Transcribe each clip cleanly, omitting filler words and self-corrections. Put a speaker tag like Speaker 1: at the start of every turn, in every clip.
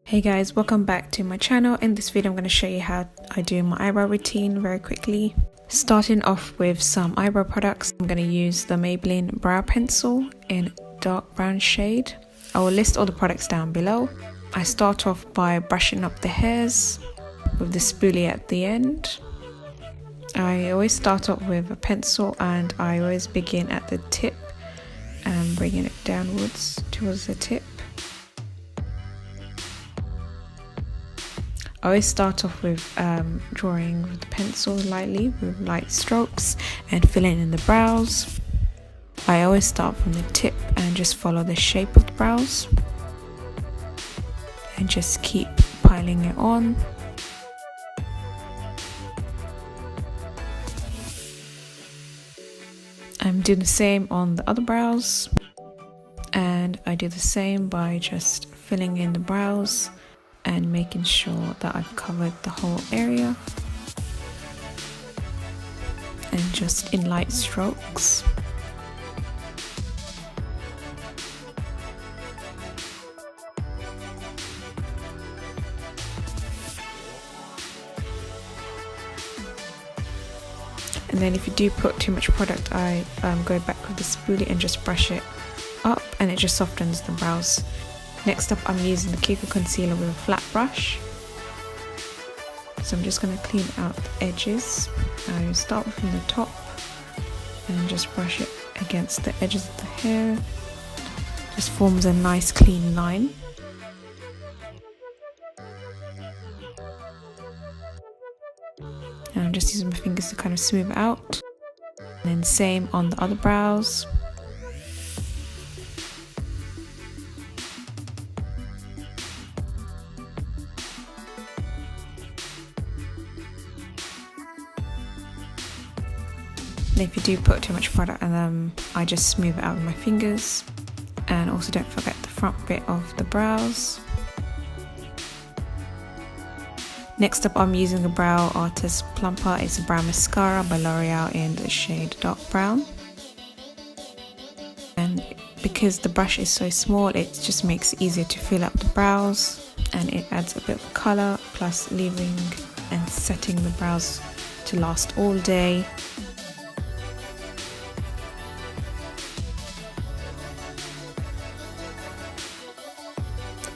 Speaker 1: Hey guys, welcome back to my channel. In this video I'm going to show you how I do my eyebrow routine very quickly. Starting off with some eyebrow products, I'm going to use the Maybelline brow pencil in dark brown shade. I will list all the products down below. I start off by brushing up the hairs with the spoolie at the end. I always start off with a pencil and I always begin at the tip and bringing it downwards towards the tip. I always start off with drawing with the pencil lightly with light strokes and filling in the brows. I always start from the tip and just follow the shape of the brows and just keep piling it on. I'm doing the same on the other brows, and I do the same by just filling in the brows and making sure that I've covered the whole area, and just in light strokes. And then if you do put too much product, I go back with the spoolie and just brush it up, and it just softens the brows. Next up, I'm using the Kiko concealer with a flat brush. So I'm just going to clean out the edges. I start from the top and just brush it against the edges of the hair. Just forms a nice clean line. And I'm just using my fingers to kind of smooth it out. And then same on the other brows. And if you do put too much product, and I just smooth it out with my fingers. And also don't forget the front bit of the brows. Next up, I'm using the Brow Artist Plumper. It's a brow mascara by L'Oreal in the shade dark brown. And because the brush is so small, it just makes it easier to fill up the brows, and it adds a bit of colour, plus leaving and setting the brows to last all day.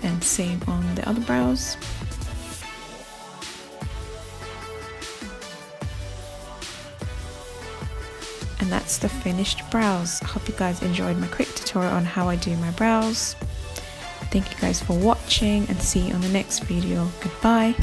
Speaker 1: And same on the other brows. And that's the finished brows. I hope you guys enjoyed my quick tutorial on how I do my brows. Thank you guys for watching, and see you on the next video. Goodbye.